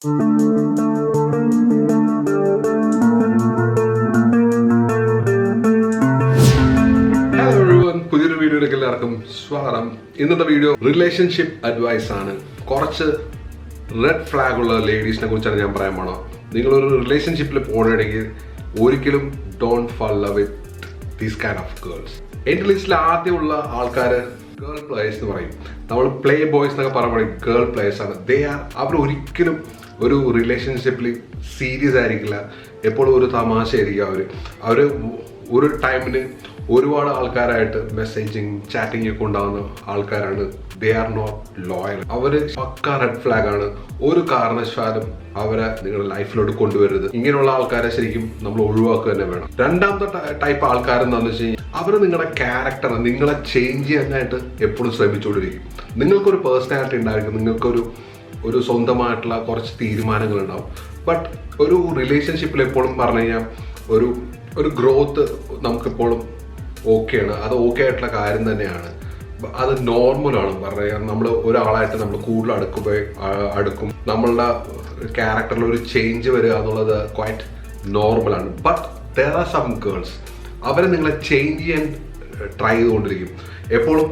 പുതിയൊരു വീഡിയോയിലേക്ക് എല്ലാവർക്കും സ്വാഗതം. ഇന്നത്തെ വീഡിയോ റിലേഷൻഷിപ്പ് അഡ്വൈസ് ആണ്. കുറച്ച് റെഡ് ഫ്ലാഗ് ഉള്ള ലേഡീസിനെ കുറിച്ചാണ് ഞാൻ പറയാൻ പോണത്. നിങ്ങളൊരു റിലേഷൻഷിപ്പിൽ പോകണമെങ്കിൽ ഒരിക്കലും don't fall love with these kind of girls. എൻ്റെ ലിസ്റ്റിൽ ആദ്യമുള്ള ആൾക്കാർ ഗേൾ പ്ലേയേഴ്സ് എന്ന് പറയും. നമ്മൾ പ്ലേ ബോയ്സ് എന്നൊക്കെ പറയുമ്പോൾ ഗേൾ പ്ലേയേഴ്സ് ആണ്. അവർ ഒരിക്കലും ഒരു റിലേഷൻഷിപ്പിൽ സീരിയസ് ആയിരിക്കില്ല. എപ്പോഴും ഒരു തമാശ ആയിരിക്കും. അവർ ഒരു ടൈമിന് ഒരുപാട് ആൾക്കാരായിട്ട് മെസ്സേജിങ് ചാറ്റിംഗ് ഒക്കെ ഉണ്ടാകുന്ന ആൾക്കാരാണ്. They are not loyal. അവർ പക്ക റെഡ് ഫ്ലാഗ് ആണ്. ഒരു കാരണവശാലും അവരെ നിങ്ങളുടെ ലൈഫിലോട്ട് കൊണ്ടുവരരുത്. ഇങ്ങനെയുള്ള ആൾക്കാരെ ശരിക്കും നമ്മൾ ഒഴിവാക്കുക തന്നെ വേണം. രണ്ടാമത്തെ ടൈപ്പ് ആൾക്കാരെന്താണെന്ന് വെച്ച് കഴിഞ്ഞാൽ അവർ നിങ്ങളുടെ ക്യാരക്ടർ നിങ്ങളെ ചേഞ്ച് ചെയ്യാനായിട്ട് എപ്പോഴും ശ്രമിച്ചുകൊണ്ടിരിക്കും. നിങ്ങൾക്കൊരു പേഴ്സണാലിറ്റി ഉണ്ടായിരിക്കും. നിങ്ങൾക്കൊരു സ്വന്തമായിട്ടുള്ള കുറച്ച് തീരുമാനങ്ങൾ ഉണ്ടാവും. ബട്ട് ഒരു റിലേഷൻഷിപ്പിൽ എപ്പോഴും പറഞ്ഞു കഴിഞ്ഞാൽ ഒരു ഗ്രോത്ത് നമുക്കെപ്പോഴും ഓക്കെയാണ്. അത് ഓക്കെ ആയിട്ടുള്ള കാര്യം തന്നെയാണ്. അത് നോർമലാണ്. പറയാം, നമ്മൾ ഒരാളായിട്ട് നമ്മൾ കൂടുതൽ അടുക്കും. നമ്മളുടെ ക്യാരക്ടറിൽ ഒരു ചേഞ്ച് വരിക എന്നുള്ളത് ക്വൈറ്റ് നോർമലാണ്. But there are some girls, അവരെ നിങ്ങളെ ചേഞ്ച് ചെയ്യാൻ ട്രൈ ചെയ്തുകൊണ്ടിരിക്കും. എപ്പോഴും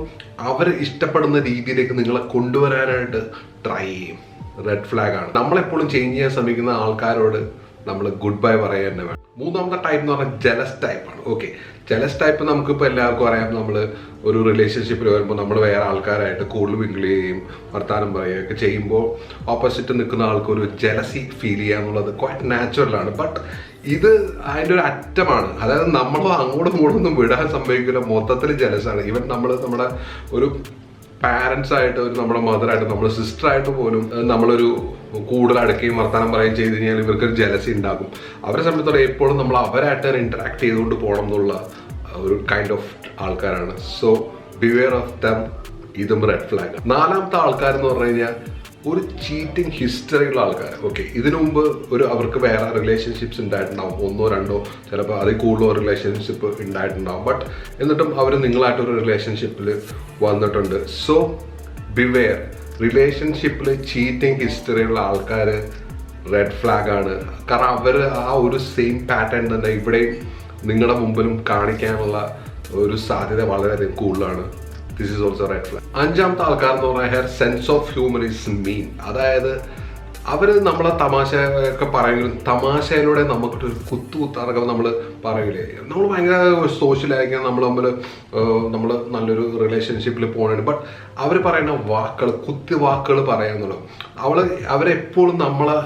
അവർ ഇഷ്ടപ്പെടുന്ന രീതിയിലേക്ക് നിങ്ങളെ കൊണ്ടുവരാനായിട്ട് ട്രൈ ചെയ്യും. റെഡ് ഫ്ലാഗ് ആണ്. നമ്മളെപ്പോഴും ചേഞ്ച് ചെയ്യാൻ ശ്രമിക്കുന്ന ആൾക്കാരോട് നമ്മൾ ഗുഡ് ബൈ പറയാൻ തന്നെ വേണം. മൂന്നാമത്തെ ടൈപ്പ് എന്ന് പറഞ്ഞാൽ ജലസ് ടൈപ്പാണ്. ഓക്കെ, ജലസ് ടൈപ്പ് നമുക്കിപ്പോൾ എല്ലാവർക്കും അറിയാം. നമ്മൾ ഒരു റിലേഷൻഷിപ്പിൽ വരുമ്പോൾ നമ്മൾ വേറെ ആൾക്കാരായിട്ട് കൂടുതൽ മിങ്കിൾ ചെയ്യുകയും വർത്താനം പറയുകയൊക്കെ ചെയ്യുമ്പോൾ ഓപ്പോസിറ്റ് നിൽക്കുന്ന ആൾക്ക് ഒരു ജലസി ഫീൽ ചെയ്യുക എന്നുള്ളത് ക്വൈറ്റ് നാച്ചുറലാണ്. ബട്ട് ഇത് അതിൻ്റെ ഒരു അറ്റമാണ്. അതായത് നമ്മൾ അങ്ങോട്ടും ഇങ്ങോട്ടൊന്നും വിടാൻ സംഭവിക്കില്ല. മൊത്തത്തിൽ ജലസാണ്. ഈവൻ നമ്മുടെ ഒരു പാരൻസ് ആയിട്ട്, നമ്മുടെ മദറായിട്ട്, നമ്മുടെ സിസ്റ്ററായിട്ട് പോലും നമ്മളൊരു കൂടുതൽ അടുക്കുകയും വർത്താനം പറയുകയും ചെയ്ത് കഴിഞ്ഞാൽ ഇവർക്കൊരു ജലസി ഉണ്ടാകും. അവരെ സംബന്ധിച്ചോളം എപ്പോഴും നമ്മൾ അവരായിട്ട് ഇന്ററാക്ട് ചെയ്തുകൊണ്ട് പോകണം എന്നുള്ള ഒരു കൈൻഡ് ഓഫ് ആൾക്കാരാണ്. So beware of them. ഇതും റെഡ് ഫ്ലാഗ്. നാലാമത്തെ ആൾക്കാരെന്ന് പറഞ്ഞു കഴിഞ്ഞാൽ ഒരു ചീറ്റിംഗ് ഹിസ്റ്ററിയുള്ള ആൾക്കാർ. ഓക്കെ, ഇതിനു മുമ്പ് അവർക്ക് വേറെ റിലേഷൻഷിപ്സ് ഉണ്ടായിട്ടുണ്ടാവും. 1 2 ചിലപ്പോൾ അതിൽ കൂടുതലോ റിലേഷൻഷിപ്പ് ഉണ്ടായിട്ടുണ്ടാവും. ബട്ട് എന്നിട്ടും അവർ നിങ്ങളായിട്ടൊരു റിലേഷൻഷിപ്പിൽ വന്നിട്ടുണ്ട്. So beware. റിലേഷൻഷിപ്പിൽ ചീറ്റിംഗ് ഹിസ്റ്ററിയുള്ള ആൾക്കാർ റെഡ് ഫ്ലാഗ് ആണ്. കാരണം അവർ ആ ഒരു സെയിം പാറ്റേൺ തന്നെ ഇവിടെയും നിങ്ങളുടെ മുമ്പിലും കാണിക്കാനുള്ള ഒരു സാധ്യത വളരെയധികം കൂടുതലാണ്. This is also red flag. അഞ്ചാമത്തെ ആൾക്കാരെന്ന് പറഞ്ഞാൽ സെൻസ് ഓഫ് ഹ്യൂമർ ഈസ് മീൻ. അതായത് അവർ നമ്മളെ തമാശ ഒക്കെ പറയുമെങ്കിലും തമാശയിലൂടെ നമുക്കൊരു കുത്താറൊക്കെ നമ്മൾ പറയില്ലേ. നമ്മൾ ഭയങ്കര സോഷ്യലായിരിക്കും. നമ്മൾ നല്ലൊരു റിലേഷൻഷിപ്പിൽ പോകണുണ്ട്. ബട്ട് അവർ പറയുന്ന വാക്കുകൾ പറയാന്നുള്ളത് അവരെപ്പോഴും നമ്മളെ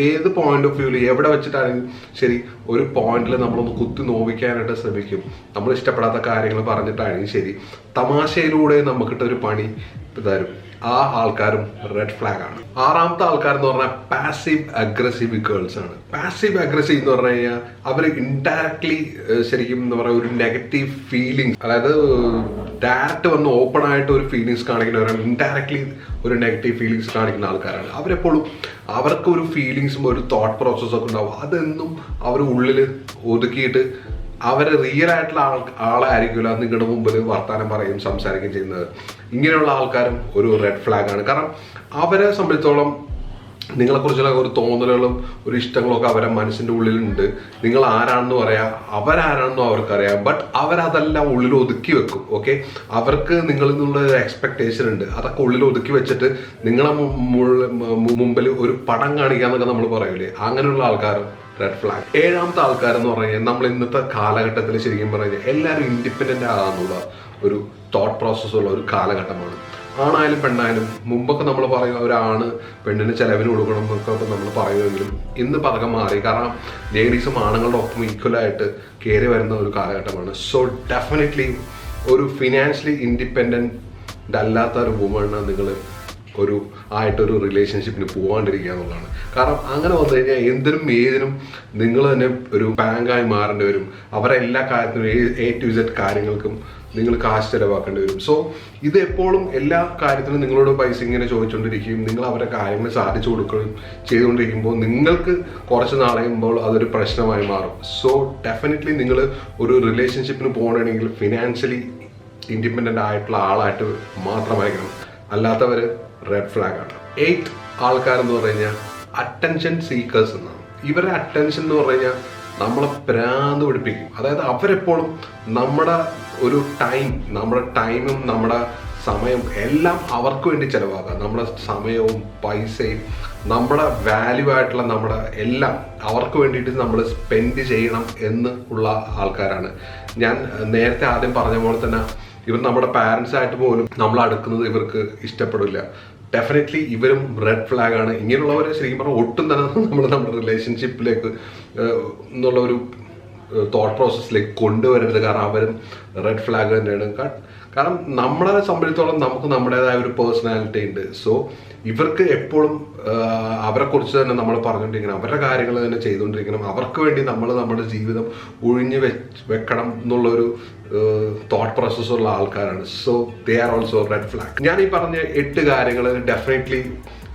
ഏത് പോയിന്റ് ഓഫ് വ്യൂവിൽ എവിടെ വെച്ചിട്ടാണെങ്കിലും ശരി ഒരു പോയിന്റിൽ നമ്മളൊന്ന് കുത്തി നോവിക്കാനായിട്ട് ശ്രമിക്കും. നമ്മൾ ഇഷ്ടപ്പെടാത്ത കാര്യങ്ങൾ പറഞ്ഞിട്ടാണെങ്കിൽ ശരി തമാശയിലൂടെ നമുക്കിട്ടൊരു പണി തരും. ആ ആൾക്കാരും റെഡ് ഫ്ലാഗ് ആണ്. ആറാമത്തെ ആൾക്കാരെന്ന് പറഞ്ഞാൽ പാസീവ് അഗ്രസീവ് ഗേൾസ് ആണ്. പാസീവ് അഗ്രസീവ് എന്ന് പറഞ്ഞു കഴിഞ്ഞാൽ അവർ ഇൻഡയറക്ട്ലി ശരിക്കും എന്താ പറയുക ഒരു നെഗറ്റീവ് ഫീലിംഗ്സ്, അതായത് ഡയറക്റ്റ് വന്ന് ഓപ്പൺ ആയിട്ട് ഒരു ഫീലിങ്സ് കാണിക്കുന്നവരാണ്. ഇൻഡയറക്ട്ലി ഒരു നെഗറ്റീവ് ഫീലിങ്സ് കാണിക്കുന്ന ആൾക്കാരാണ്. അവരെപ്പോഴും അവർക്കൊരു ഫീലിങ്സും ഒരു തോട്ട് പ്രോസസ്സൊക്കെ ഉണ്ടാവും. അതെന്നും അവർ ഉള്ളിൽ ഒതുക്കിയിട്ട് അവരെ റിയൽ ആയിട്ടുള്ള ആളായിരിക്കില്ല നിങ്ങളുടെ മുമ്പിൽ വർത്താനം പറയും സംസാരിക്കുകയും ചെയ്യുന്നത്. ഇങ്ങനെയുള്ള ആൾക്കാരും ഒരു റെഡ് ഫ്ലാഗ് ആണ്. കാരണം അവരെ സംബന്ധിച്ചോളം നിങ്ങളെക്കുറിച്ചുള്ള ഒരു തോന്നലുകളും ഒരു ഇഷ്ടങ്ങളൊക്കെ അവരെ മനസ്സിൻ്റെ ഉള്ളിലുണ്ട്. നിങ്ങൾ ആരാണെന്ന് പറയാം, അവരാരാണെന്നും അവർക്കറിയാം. ബട്ട് അവരതെല്ലാം ഉള്ളിൽ ഒതുക്കി വെക്കും. ഓക്കെ, അവർക്ക് നിങ്ങളിൽ നിന്നുള്ള ഒരു എക്സ്പെക്ടേഷൻ ഉണ്ട്. അതൊക്കെ ഉള്ളിൽ ഒതുക്കി വെച്ചിട്ട് നിങ്ങളെ മുമ്പിൽ ഒരു പടം കാണിക്കാന്നൊക്കെ നമ്മൾ പറയൂലേ, അങ്ങനെയുള്ള ആൾക്കാരും റെഡ് ഫ്ലാഗ്. ഏഴാമത്തെ ആൾക്കാരെന്ന് പറഞ്ഞു കഴിഞ്ഞാൽ നമ്മൾ ഇന്നത്തെ കാലഘട്ടത്തിൽ ശരിക്കും പറഞ്ഞാൽ എല്ലാവരും ഇൻഡിപെൻഡൻ്റ് ആകാന്നുള്ള ഒരു തോട്ട് പ്രോസസ്സുള്ള ഒരു കാലഘട്ടമാണ്. ആണായാലും പെണ്ണായാലും മുമ്പൊക്കെ നമ്മൾ പറയും ഒരാണ് പെണ്ണിന് ചിലവിന് കൊടുക്കണം എന്നൊക്കെ നമ്മൾ പറയുമെങ്കിലും ഇന്ന് പതക്കം മാറി. കാരണം ലേഡീസും ആണുങ്ങളുടെ ഒപ്പം ഈക്വലായിട്ട് കയറി വരുന്ന ഒരു കാലഘട്ടമാണ്. സോ ഡെഫിനറ്റ്ലി ഒരു ഫിനാൻഷ്യലി ഇൻഡിപെൻഡൻ്റ് അല്ലാത്ത ഒരു വുമണ് നിങ്ങൾ ആയിട്ടൊരു റിലേഷൻഷിപ്പിന് പോകാണ്ടിരിക്കുക എന്നുള്ളതാണ്. കാരണം അങ്ങനെ വന്നു കഴിഞ്ഞാൽ എന്തിനും ഏതിനും നിങ്ങൾ തന്നെ ഒരു ബാങ്കായി മാറേണ്ടി വരും. അവരെ എല്ലാ കാര്യത്തിനും A to Z കാര്യങ്ങൾക്കും നിങ്ങൾ കാശ് ചിലവാക്കേണ്ടി വരും. സോ ഇത് എപ്പോഴും എല്ലാ കാര്യത്തിനും നിങ്ങളോട് പൈസ ഇങ്ങനെ ചോദിച്ചുകൊണ്ടിരിക്കുകയും നിങ്ങൾ അവരുടെ കാര്യങ്ങൾ സാധിച്ചു കൊടുക്കുകയും ചെയ്തുകൊണ്ടിരിക്കുമ്പോൾ നിങ്ങൾക്ക് കുറച്ച് നാളെയുമ്പോൾ അതൊരു പ്രശ്നമായി മാറും. സോ ഡെഫിനറ്റ്ലി നിങ്ങൾ ഒരു റിലേഷൻഷിപ്പിന് പോകണമെങ്കിൽ ഫിനാൻഷ്യലി ഇൻഡിപെൻഡൻ്റ് ആയിട്ടുള്ള ആളായിട്ട് മാത്രമായിരിക്കണം. അല്ലാത്തവർ റെഡ് ഫ്ലാഗ് ആണ്. 8 ആൾക്കാരെന്ന് പറഞ്ഞു കഴിഞ്ഞാൽ അറ്റൻഷൻ സീക്കേഴ്സ് എന്നാണ്. ഇവരുടെ അറ്റൻഷൻ എന്ന് പറഞ്ഞു കഴിഞ്ഞാൽ നമ്മളെ ഭ്രാന്ത് പിടിപ്പിക്കും. അതായത് അവരെപ്പോഴും നമ്മുടെ ഒരു നമ്മുടെ ടൈമും നമ്മുടെ സമയം എല്ലാം അവർക്ക് വേണ്ടി ചിലവാക്കുക. നമ്മുടെ സമയവും പൈസയും നമ്മുടെ വാല്യൂ ആയിട്ടുള്ള നമ്മുടെ എല്ലാം അവർക്ക് വേണ്ടിയിട്ട് നമ്മൾ സ്പെൻഡ് ചെയ്യണം എന്ന് ഉള്ള ആൾക്കാരാണ്. ഞാൻ നേരത്തെ ആദ്യം പറഞ്ഞ പോലെ തന്നെ ഇവർ നമ്മുടെ പാരൻസ് ആയിട്ട് പോലും നമ്മൾ അടുക്കുന്നത് ഇവർക്ക് ഇഷ്ടപ്പെടില്ല. ഡെഫിനറ്റ്ലി ഇവരും റെഡ് ഫ്ലാഗ് ആണ്. ഇങ്ങനെയുള്ളവരെ ശരിക്കും പറഞ്ഞാൽ ഒട്ടും തന്നെ നമ്മുടെ റിലേഷൻഷിപ്പിലേക്ക് എന്നുള്ള ഒരു തോട്ട് പ്രോസസ്സിലേക്ക് കൊണ്ടുവരരുത്. കാരണം അവരും റെഡ് ഫ്ലാഗ് തന്നെയാണ്. കാരണം നമ്മളെ സംബന്ധിച്ചിടത്തോളം നമുക്ക് നമ്മുടേതായ ഒരു പേഴ്സണാലിറ്റി ഉണ്ട്. സോ ഇവർക്ക് എപ്പോഴും അവരെ കുറിച്ച് തന്നെ നമ്മൾ പറഞ്ഞുകൊണ്ടിരിക്കണം, അവരുടെ കാര്യങ്ങൾ തന്നെ ചെയ്തുകൊണ്ടിരിക്കണം, അവർക്ക് വേണ്ടി നമ്മൾ നമ്മുടെ ജീവിതം ഒഴിഞ്ഞു വെക്കണം എന്നുള്ളൊരു തോട്ട് പ്രോസസ്സുള്ള ആൾക്കാരാണ്. So they are also red flag. ഞാൻ ഈ പറഞ്ഞ 8 കാര്യങ്ങൾ ഡെഫിനറ്റ്ലി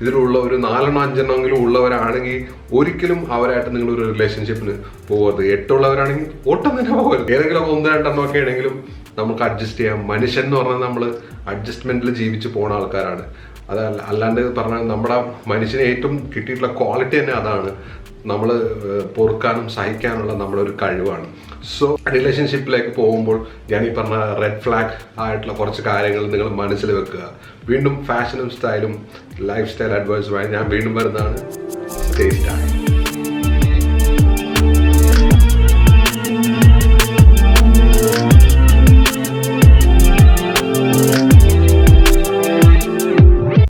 ഇതിലുള്ള ഒരു 4-5 ഉള്ളവരാണെങ്കിൽ ഒരിക്കലും അവരായിട്ട് നിങ്ങളൊരു റിലേഷൻഷിപ്പിന് പോകരുത്. 8 ഉള്ളവരാണെങ്കിൽ ഒട്ടും തന്നെ പോകരുത്. ഏതെങ്കിലും 1-2 ഒക്കെ ആണെങ്കിലും നമുക്ക് അഡ്ജസ്റ്റ് ചെയ്യാം. മനുഷ്യൻ എന്ന് പറഞ്ഞാൽ നമ്മൾ അഡ്ജസ്റ്റ്മെന്റിൽ ജീവിച്ച് പോണ ആൾക്കാരാണ്. അല്ലാണ്ട് പറഞ്ഞാൽ നമ്മുടെ മനുഷ്യന് ഏറ്റവും കിട്ടിയിട്ടുള്ള ക്വാളിറ്റി തന്നെ അതാണ്. നമ്മൾ പൊറുക്കാനും സഹിക്കാനുള്ള നമ്മുടെ ഒരു കഴിവാണ്. സോ റിലേഷൻഷിപ്പിലേക്ക് പോകുമ്പോൾ ഞാൻ ഈ പറഞ്ഞ റെഡ് ഫ്ലാഗ് ആയിട്ടുള്ള കുറച്ച് കാര്യങ്ങൾ നിങ്ങൾ മനസ്സിൽ വെക്കുക. വീണ്ടും ഫാഷനും സ്റ്റൈലും ലൈഫ് സ്റ്റൈൽ അഡ്വൈസുമായി ഞാൻ വീണ്ടും വരുന്നതാണ്. Stay start.